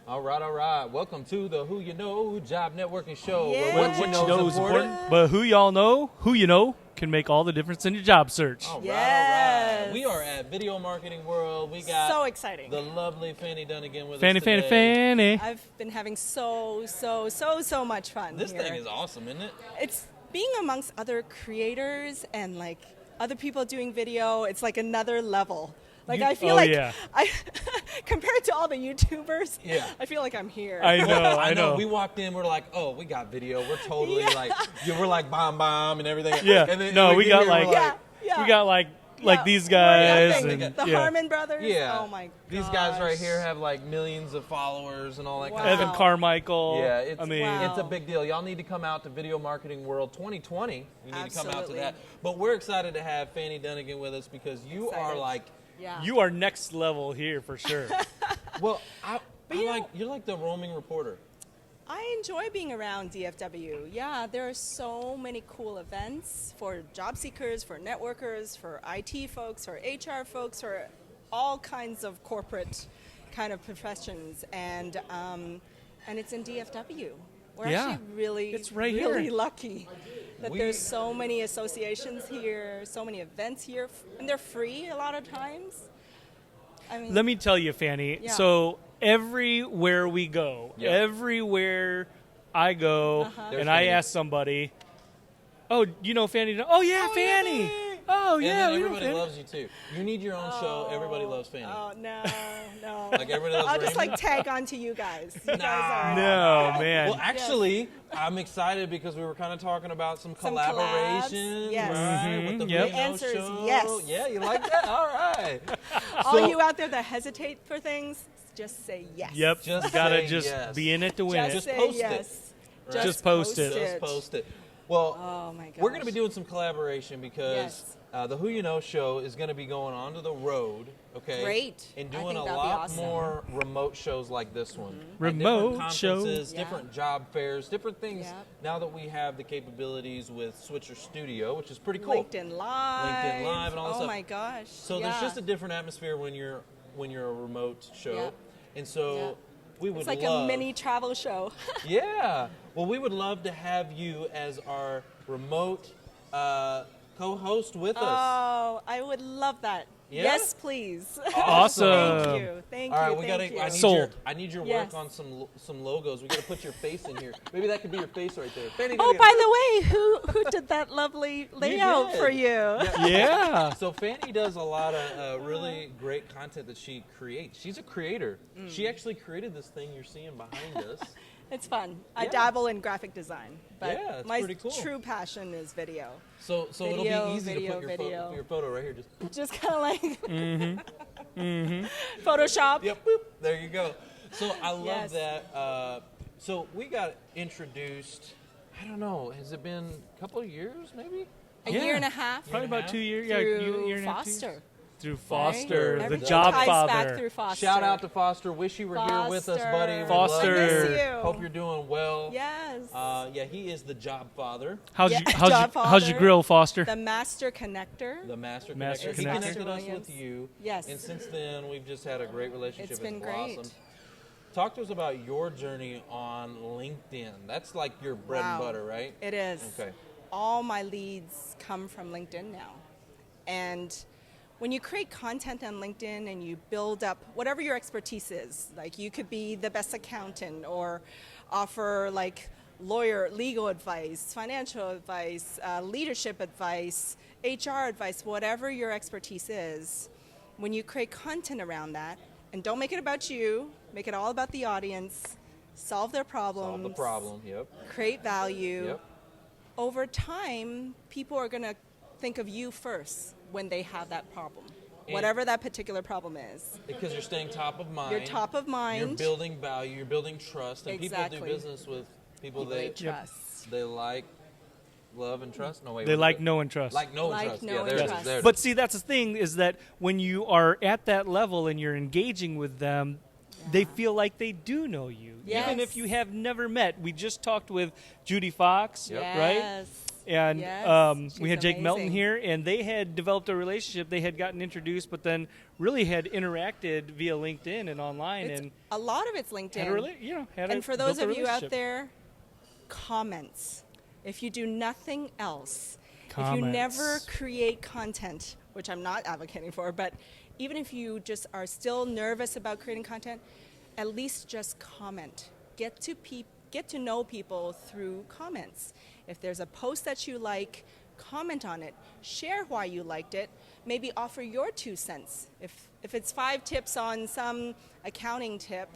All right. Welcome to the Who You Know Job Networking Show. Yeah. Where What you know is important, but who y'all know, who you know, can make all the difference in your job search. All right. Yes. We are at Video Marketing World. We got So exciting. the lovely Fanny Dunagan with Fanny, us today. Fanny. I've been having so much fun This here. thing is awesome, isn't it? It's being amongst other creators and like other people doing video. It's like another level. Like I feel yeah. I compared to all the YouTubers, Yeah. I feel like I'm here. I know. We walked in, we're like, oh, we got video. We're totally we're like bomb and everything. Yeah. And then No, we we get got here, like, we're Yeah. we got like Yeah. these We're guys. nothing. And, the yeah. Harmon brothers. Yeah. Oh my god. These guys right here have like millions of followers and all that kind of Evan stuff. Carmichael. Yeah, it's, Wow. it's a big deal. Y'all need to come out to Video Marketing World 2020. You need to come out to Absolutely. that. But we're excited to have Fanny Dunagan with us because you are Excited. like, Yeah. You are next level here for sure. well, you you're like the roaming reporter. I enjoy being around DFW. Yeah, there are so many cool events for job seekers, for networkers, for IT folks, for HR folks, for all kinds of corporate kind of professions, and it's in DFW. We're Yeah, actually really, it's right really here. lucky that there's so many associations here, so many events here, and they're free a lot of times. I mean, Let me tell you, Fanny. Yeah. So everywhere we go, Yeah. everywhere I go, There's and I Fanny. ask somebody, "Oh, you know Fanny?" "Oh yeah, Fanny." Fanny. "Oh And yeah, then we know everybody Fanny." loves you too. You need your own show. Everybody loves Fanny. Oh no. Like everybody loves I'll just Raymond? like tag on to you guys. You guys are No, man. Well, actually, I'm excited because we were kind of talking about some Some collaborations, collabs, yes. right? With the Yep. Reno The answer is show. yes. Yeah, you like that? All right. all you out there that hesitate for things, just say yes. Yep. Just You gotta say just yes. be in it to win Just it. say post it, yes. right? Just post it. Just post it. Well, Oh my gosh. we're going to be doing some collaboration because Yes. the Who You Know show is going to be going onto the road, okay? Great. And I doing think a that'd be lot awesome. more remote shows like this one. Like Remote different show. conferences, Yeah. different job fairs, different things. Yep. Now that we have the capabilities with Switcher Studio, which is pretty cool. LinkedIn Live. LinkedIn Live and all that oh stuff. my gosh. So yeah. there's just a different atmosphere when you're a remote show. Yep. And so Yep. we would It's like love a mini travel show. Yeah. Well, we would love to have you as our remote co-host with us. Oh, I would love that. Yeah? Yes, please. Awesome. Thank you. Thank All right, you. we thank gotta. you. Sold. I need your Yes. work on some logos. We gotta put your face in here. Maybe that could be your face right there. Fanny Oh, Dunagan. by the way, who did that lovely layout did. for you? Yeah. So Fanny does a lot of really great content that she creates. She's a creator. Mm. She actually created this thing you're seeing behind us. It's fun. I Yeah. dabble in graphic design, but Yeah, it's my pretty cool. true passion is video. So it'll Video, be easy video, to put video. your photo right here. Just Just kind of like Mm-hmm. Photoshop. yep, boop, there you go. So I love Yes. that. So we got introduced. I don't know. Has it been a couple of years, maybe? A Yeah. year and a half Probably and a about half? 2 years. Yeah, through year and a half, 2 years. Foster. Through right? Foster, the Everything job ties father. back through Foster. Shout out to Foster. Wish you were here with us, buddy. We Foster. love I miss you. you. Hope you're doing well. Yes. Yeah, he is the job father, How's Yeah, you, how's, job you, how's your father. grill, Foster? the master connector. the master Master connector. He connector. connected us Williams. with you. Yes. And since then, we've just had a great relationship. It's been blossomed. great. Talk to us about your journey on LinkedIn. That's like your bread and Wow. butter, right? It is. Okay. All my leads come from LinkedIn now. And when you create content on LinkedIn and you build up whatever your expertise is, like you could be the best accountant or offer like legal advice, financial advice, leadership advice, HR advice, whatever your expertise is, when you create content around that, and don't make it about you, make it all about the audience, solve their problems, Solve the problem. Yep. create value. Yep. Over time, people are going to think of you first when they have that problem, And- whatever that particular problem is. Because you're staying top of mind. You're top of mind. You're building value. You're building trust, and people Exactly. do business with people They they trust. they like, love, and trust. No, wait. They what like, is it? know, and trust. Like, know, and Like, trust. know, Yeah, and there it is. trust. There it But is. see, that's the thing is that when you are at that level and you're engaging with them, they feel like they do know you. Yes. Even if you have never met. We just talked with Judy Fox, Yep. right? Yes. and Yes, we had she's Jake Melton amazing. here, and they had developed a relationship. They had gotten introduced, but then really had interacted via LinkedIn and online, It's, and a lot of it's LinkedIn. had a And for those built a of you out relationship. there, comments. If you do nothing else, if you Comments. never create content, which I'm not advocating for, but even if you just are still nervous about creating content, at least just comment. Get to know people through comments. If there's a post that you like, comment on it. Share why you liked it. Maybe offer your 2 cents. If it's 5 tips on some accounting tip,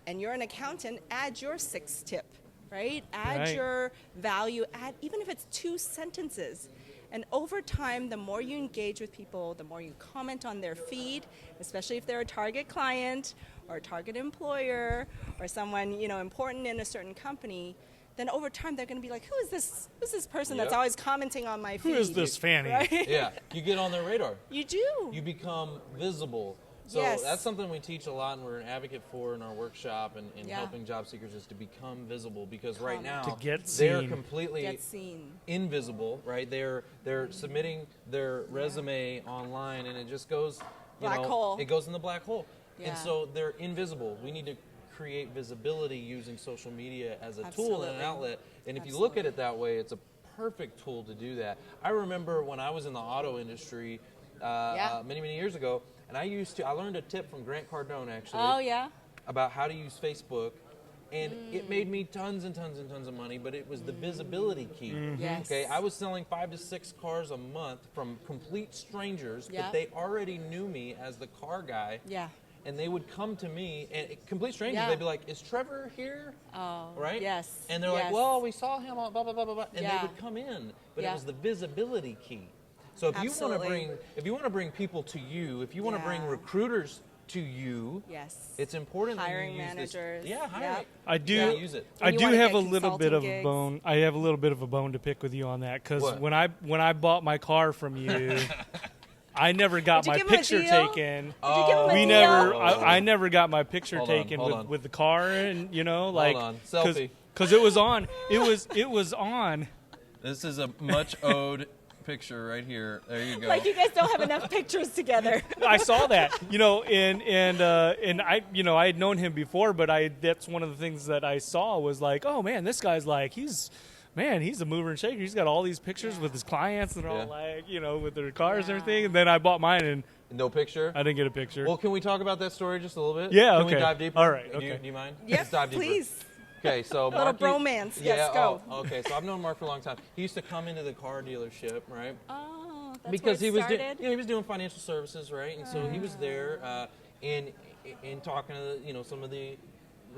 and you're an accountant, add your 6th tip, right? Add Right. your value, even if it's 2 sentences. And over time, the more you engage with people, the more you comment on their feed, especially if they're a target client or a target employer or someone, important in a certain company, then over time they're going to be like, who's this person that's Yep. always commenting on my feed? Who is this Fanny? Right? Yeah, you get on their radar. You do. You become visible. So Yes. that's something we teach a lot and we're an advocate for in our workshop and Yeah. helping job seekers is to become visible, because right now To get they're seen. completely Get seen. invisible, right? They're submitting their resume online and it just goes Black hole. It goes in the black hole. Yeah. And so they're invisible. We need to create visibility using social media as a tool and an Absolutely. outlet. And if you look at it that way, it's a perfect tool to do that. I remember when I was in the auto industry many, many years ago, and I learned a tip from Grant Cardone actually Oh, yeah? about how to use Facebook, and it made me tons and tons and tons of money, but it was the visibility key. Yes. Okay, I was selling 5 to 6 cars a month from complete strangers, Yeah. but they already knew me as the car guy. Yeah. And they would come to me, and complete strangers, Yeah. they'd be like, is Trevor here? Oh, Right? yes. And they're like, yes. well, we saw him on blah, blah, blah, blah, blah. And Yeah. they would come in. But Yeah. it was the visibility key. So if you want Absolutely. to bring people to you, if you want to bring Yeah. recruiters to you, Yes. it's important Hiring that you use managers. this. Yeah, hiring. Yep. I do. Yeah, use it. I When you do wanna have get a little bit of consulting a gigs. bone. I have a little bit of a bone to pick with you on that, because What? when I bought my car from you, I never got Did you my give him a picture deal? taken. Did you give him a We deal? never. I never got my picture Hold on, taken hold on. with the car, and like on. Selfie. because it was on. It was on. This is a much owed picture right here. There you go. Like you guys don't have enough pictures together. I saw that, and I, I had known him before, but that's one of the things that I saw was like, oh man, this guy's like, he's a mover and shaker. He's got all these pictures with his clients and all like, with their cars and everything. And then I bought mine and No picture? I didn't get a picture. Well, can we talk about that story just a little bit? Yeah, Can we okay. dive deeper? All right, Do okay. you mind? Yes, Let's dive deeper. please. Okay, so Little Mark, bromance. Yes, go. Okay, so I've known Mark for a long time. He used to come into the car dealership, right? Oh, that's Because where he it was started? he was doing financial services, right? And so he was there in talking to some of the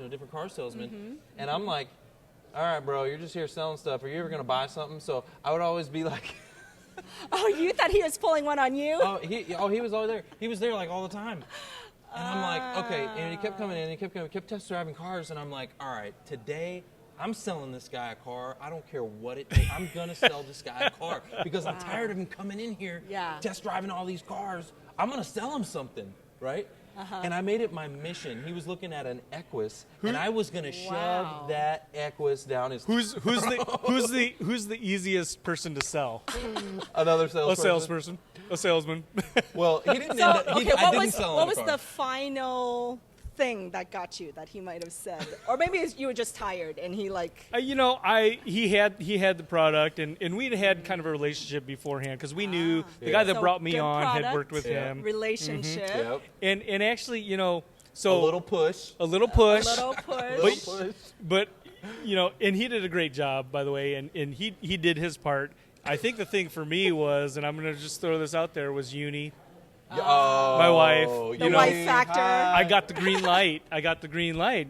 different car salesmen, Mm-hmm. and I'm like, all right, bro, you're just here selling stuff. Are you ever gonna buy something? So I would always be like, Oh, you thought he was pulling one on you? he was over there. He was there like all the time. And I'm like, okay. And he kept coming in. He kept test driving cars. And I'm like, all right, today I'm selling this guy a car. I don't care what it takes. I'm gonna sell this guy a car because I'm tired of him coming in here, test driving all these cars. I'm gonna sell him something, right? And I made it my mission. He was looking at an Equus, and I was gonna shove that Equus down his. who's the easiest person to sell? Another A salesperson. salesperson, a salesman. Well, he didn't. So, end up, okay, I didn't sell him what a was car. the final thing that got you that he might have said? Or maybe you were just tired and he like... He had the product, and we'd had kind of a relationship beforehand because we knew the guy that So, brought me good on had product, worked with him, relationship. Yep. and actually, A so little push. a little push, Little push. Little push. but and he did a great job, by the way, and he did his part. I think the thing for me was, and I'm going to just throw this out there, was Uni. Oh, My wife, The wife factor. I got the green light.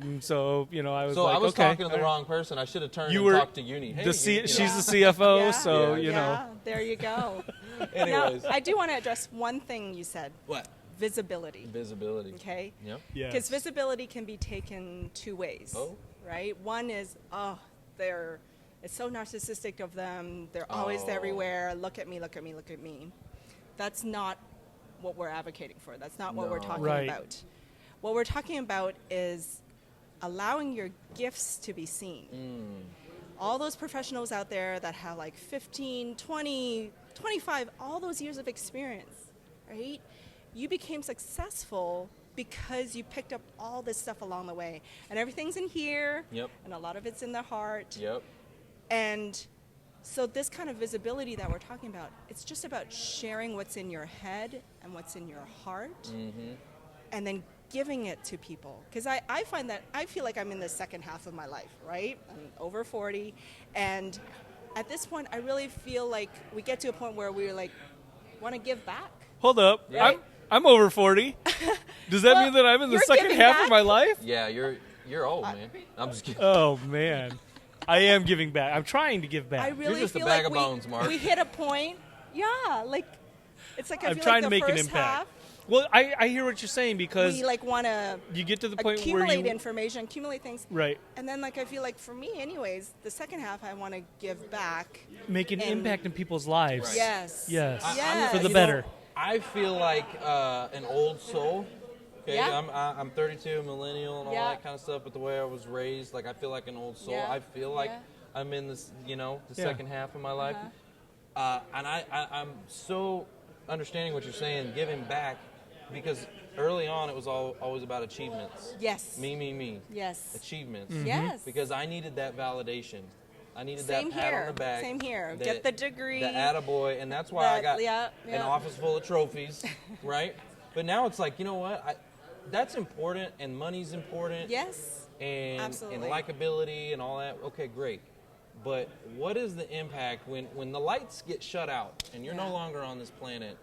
and so I was So like, I was okay. talking to the wrong person. I should have turned You and were talked to Uni. Hey, She's Uni, the CFO, Yeah. so Yeah, there you go. Anyways, Now, I do want to address one thing you said, what? visibility. Visibility. Okay? Yep. Yes. Because visibility can be taken two ways, Oh. right? One is, it's so narcissistic of them. They're always Oh. everywhere. Look at me, look at me, look at me. That's not what we're advocating for. That's not what we're No. talking Right. about. What we're talking about is allowing your gifts to be seen. all those professionals out there that have like 15, 20, 25, all those years of experience, right? You became successful because you picked up all this stuff along the way. And everything's in here, Yep. and a lot of it's in the heart. Yep. And so this kind of visibility that we're talking about, it's just about sharing what's in your head and what's in your heart, and then giving it to people. Because I find that I feel like I'm in the second half of my life, right? I'm over 40, and at this point, I really feel like we get to a point where we're like, want to give back. Hold up. Right? I'm over 40. Does that mean that I'm in the you're second giving half back. of my life? Yeah, you're old, man. I'm just kidding. Oh, man. I am giving back. I'm trying to give back. I really just a feel bag like of bones, Mark. we hit a point. Yeah, like it's like I I'm feel trying like to the make an first impact. half, Well, I hear what you're saying because we like want to you get to the point where accumulate you information, accumulate things, right and then like I feel like for me, anyways, the second half I want to give back. make an and- impact in people's lives. Right. Yes. Yes. Yes. For the You better. know, I feel like an old soul. Okay, Yeah. I'm 32, millennial, and all Yeah. that kind of stuff. But the way I was raised, like I feel like an old soul. Yeah. I feel like Yeah. I'm in this, the Yeah. second half of my life. And I'm so understanding what you're saying, giving back, because early on it was always about achievements. Yes. Me. Yes. Achievements. Yes. Because I needed that validation. I needed Same that pat here. on the back. Same here. that- Get the degree. The attaboy, and that's why I got Yeah, an yeah. office full of trophies, right? But now it's like, you know what? That's important, and money's important, Yes. and Absolutely. likability and all that. Okay, great. But what is the impact when the lights get shut out and you're no Yeah. longer on this planet?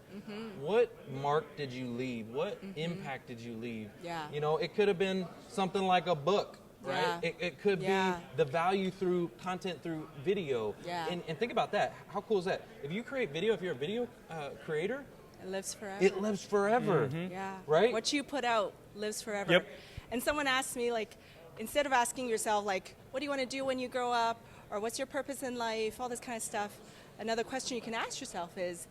What mark did you leave? What impact did you leave? Yeah. You know, it could have been something like a book, right? Yeah. It could Yeah. be the value through content through video. Yeah. And think about that. How cool is that? If you create video, if you're a video creator, It lives forever. it lives forever. Yeah. Right? What you put out lives forever. Yep. And someone asked me, like, instead of asking yourself, like, what do you want to do when you grow up? Or what's your purpose in life? All this kind of stuff. Another question you can ask yourself is,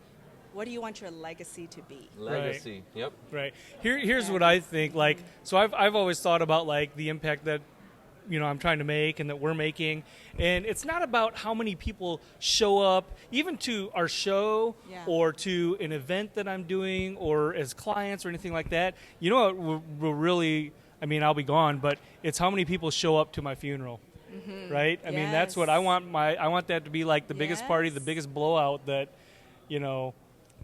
what do you want your legacy to be? Legacy. Yep. Right. Here's what I think. Like, so I've always thought about like the impact that I'm trying to make and that we're making, and it's not about how many people show up, even to our show Yeah. or to an event that I'm doing, or as clients or anything like that. You know what will really? I mean, I'll be gone, but it's how many people show up to my funeral. Right? I mean, that's what I Yes. want. I want that to be like the biggest party, the Yes. biggest blowout that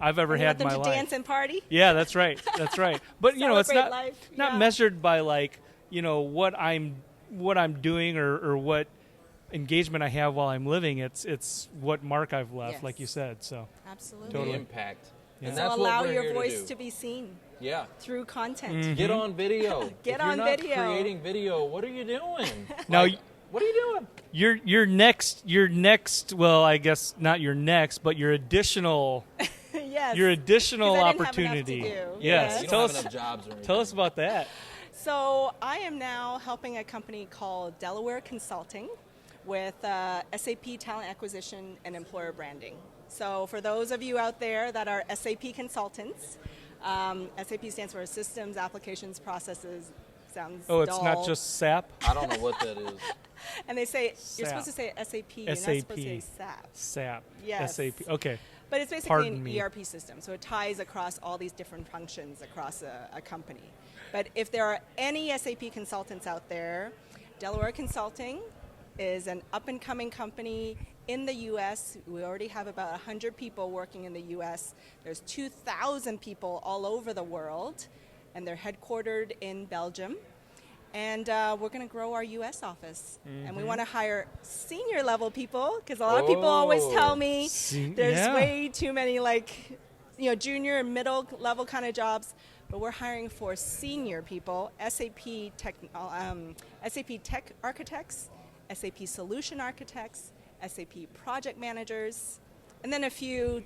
I've ever You had want in them my to life. dance and party? Yeah, that's right. That's right. But it's Celebrate not life. not Yeah. measured by like what I'm doing or what engagement I have while I'm living. It's what mark I've left, Yes. like you said. So Absolutely. Totally. The impact. Yeah. And So that's allow what we're your here voice to to do. be seen Yeah. through content. Mm-hmm. Get on video. Get if you're on not video. creating video, what are you doing? Now, Like, what are you doing? your next. Well, I guess not your next, but your additional Yes. your additional 'Cause I didn't have enough to opportunity. do. Yes. Yes. You Tell don't us have enough jobs or anything. tell us about that. So I am now helping a company called Delaware Consulting with SAP Talent Acquisition and Employer Branding. So for those of you out there that are SAP consultants, SAP stands for Systems, Applications, Processes. Sounds Oh, it's dull. not just SAP. I don't know what that is. And they say you're SAP. supposed to say SAP. You're not SAP. supposed to say SAP. SAP. Yes. SAP. Okay. But it's basically Pardon an me. ERP system, so it ties across all these different functions across a company. But if there are any SAP consultants out there, Delaware Consulting is an up-and-coming company in the U.S. We already have about 100 people working in the U.S. There's 2,000 people all over the world, and they're headquartered in Belgium. And we're going to grow our U.S. office. And we want to hire senior level people, because a lot of people always tell me there's yeah. way too many junior and middle level kind of jobs. But we're hiring for senior people, SAP tech architects, SAP solution architects, SAP project managers, and then a few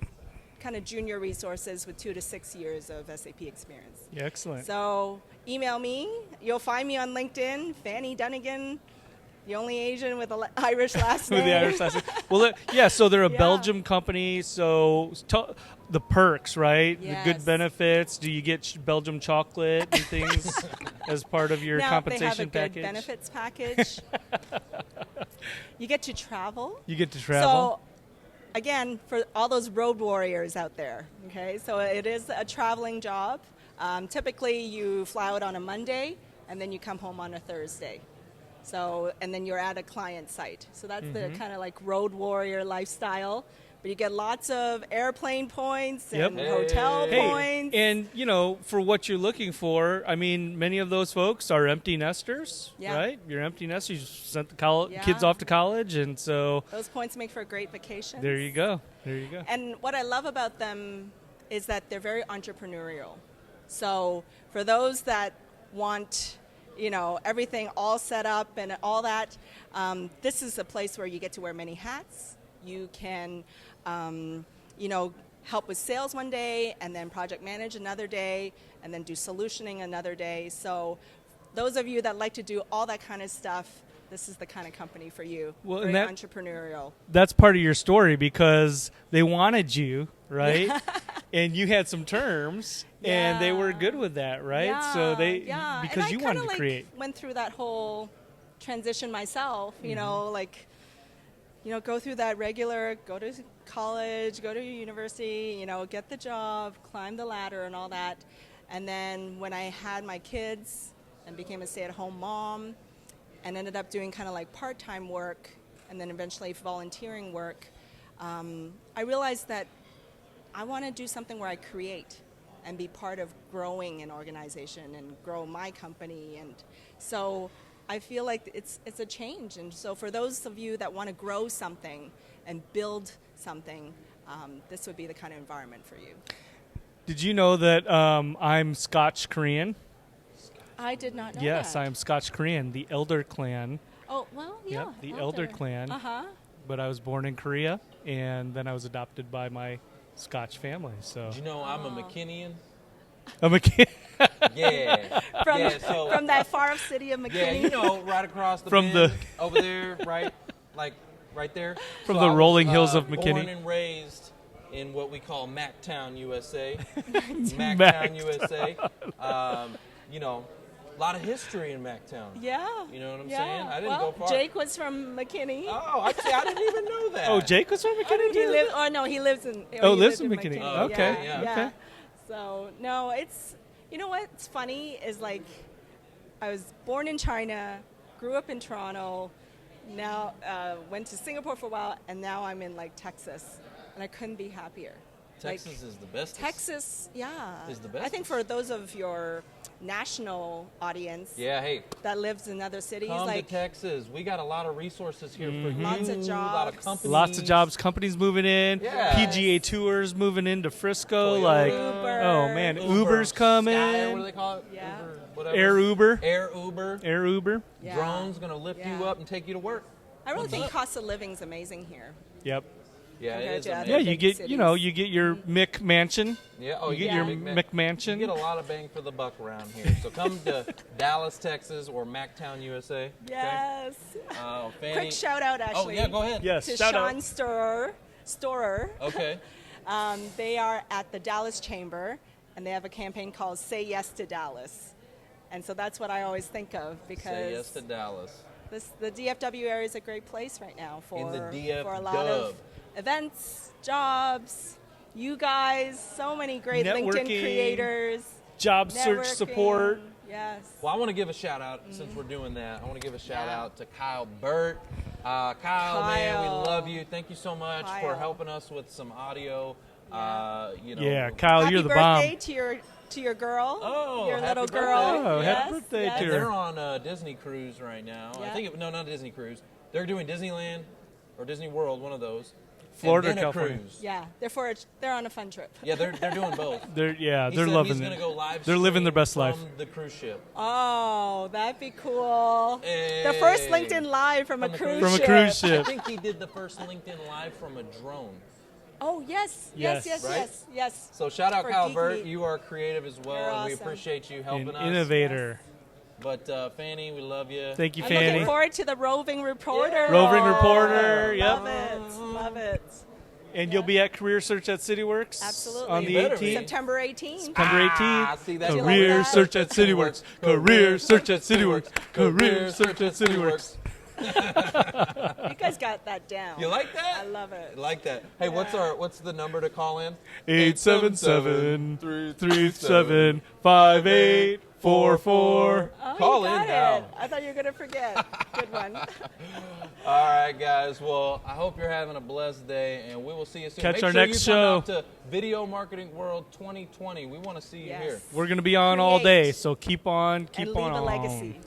kind of junior resources with 2 to 6 years of SAP experience. Yeah, excellent. So email me. You'll find me on LinkedIn, Fanny Dunagan, the only Asian with an Irish last name. With the Irish last name. Well, yeah. So they're a Yeah. Belgium company. So the perks, right? The Yes. good benefits. Do you get Belgium chocolate and things as part of your now, compensation they have a package? good benefits package. You get to travel. You get to travel. So, again, for all those road warriors out there, okay, so it is a traveling job. Typically, you fly out on a Monday, and then you come home on a Thursday. So, and then you're at a client site. So that's the kind of like road warrior lifestyle. But you get lots of airplane points and hotel points. And, you know, for what you're looking for, I mean, many of those folks are empty nesters, right? You're empty nesters. You sent the kids off to college, and so... Those points make for a great vacation. There you go. There you go. And what I love about them is that they're very entrepreneurial. So for those that want, you know, everything all set up and all that, this is a place where you get to wear many hats. You can... you know, help with sales one day and then project manage another day and then do solutioning another day. So those of you that like to do all that kind of stuff, this is the kind of company for you. Well, very and entrepreneurial. That's part of your story because they wanted you, right? And you had some terms and they were good with that, right? Yeah, so they because and you wanted to create. Went through that whole transition myself, you know, like, you know, go through that regular, go to college, go to university, you know, get the job, climb the ladder and all that. And then when I had my kids and became a stay-at-home mom and ended up doing kind of like part-time work and then eventually volunteering work, I realized that I want to do something where I create and be part of growing an organization and grow my company. And so I feel like it's a change. And so for those of you that want to grow something and build something, this would be the kind of environment for you. Did you know that I'm Scotch Korean? I did not know Yes, that. I am Scotch Korean, the Elder clan. Oh, well, yeah. Yep, the Elder clan. Uh-huh. But I was born in Korea, and then I was adopted by my Scotch family. So Did you know I'm a McKinnian? I'm a kid. Yeah. From that far-off city of McKinney. Yeah, you know, right across the From bend over there, right? Like, right there. From So the I was, rolling hills of McKinney. Born and raised in what we call Mactown, USA. Mactown, USA. You know, a lot of history in Mactown. Yeah. You know what I'm saying? I didn't go far. Jake was from McKinney. Oh, I didn't even know that. Oh, Jake was from McKinney too? He lives in... Oh, lives in McKinney. Oh, okay. yeah. Okay. So, no, it's... You know what's funny is, like, I was born in China, grew up in Toronto, now went to Singapore for a while, and now I'm in, like, Texas, and I couldn't be happier. Texas is the best. Texas, is the best. I think for those of your national audience that lives in other cities, come like to Texas. We got a lot of resources here for you. Lots of A lot of jobs. companies. Lots of jobs, companies moving in, Yeah. PGA Tours moving into Frisco. Toyota. Like, Uber. oh man, Uber's coming. Sky, what do they call it? Yeah. Uber, whatever. Air Uber. Air Uber. Yeah. Drones gonna lift you Yeah. up and take you to work. I really think cost of living's amazing here. Yep. Yeah, Compared it is to other amazing. Yeah, you big get cities. you get your McMansion. Yeah, oh, You get yeah. your Big man. McMansion. You get a lot of bang for the buck around here. So come to Dallas, Texas, or Mactown, USA. okay? Yes. Oh, Fanny. Quick shout out, Oh, actually. yeah, go ahead. Yes, To shout Sean out. Storer. Okay. They are at the Dallas Chamber, and they have a campaign called Say Yes to Dallas. And so that's what I always think of because Say yes to Dallas. the DFW area is a great place right now In the for DF a lot of dub. events, jobs, you guys, so many great LinkedIn Networking. creators. Job search networking. support. Yes. Well, I want to give a shout out since we're doing that. I want to give a shout out to Kyle Burt. Kyle, man, we love you. Thank you so much for Kyle. helping us with some audio. You know, Yeah, Kyle, Happy you're the birthday bomb. to your girl. Oh, your happy little birthday. girl. Oh, yes, happy birthday yes. to And her. they're on a Disney cruise right now. I Yeah. think no, not a Disney cruise. They're doing Disneyland or Disney World, one of those. Florida and then or a California? cruise. Yeah, they're on a fun trip. Yeah, they're doing both. They're He they're said loving he's it. gonna go live They're living their best stream life. from the cruise ship. Oh, that'd be cool. Hey. The first LinkedIn Live from a From the cruise From a ship. cruise I ship. think he did the first LinkedIn live from a drone. Oh, yes. Yes. Right? Yes. So shout out For Kyle Geek Burt. Meet. You are creative as well, You're and we awesome. appreciate you helping An us. innovator. But Fanny, we love you. Thank you, I'm Fanny. looking forward to the roving reporter. Roving reporter, Love yep. it. Love it. And you'll be at Career Search at CityWorks Absolutely. on the You better be. 18th. September 18th. September 18th. See, that's Career that? Search at CityWorks. Career Search at CityWorks. Career Search at CityWorks. You guys got that down. You like that? I love it. I like that. Hey, what's the number to call in? 877-337-5844. Oh, Call you got in now. it. I thought you were going to forget. Good one. All right, guys. Well, I hope you're having a blessed day, and we will see you soon. Catch Make our sure next you come show. out to Video Marketing World 2020. We want to see you Yes. here. We're going to be on all day, Create. so keep on And leave a legacy.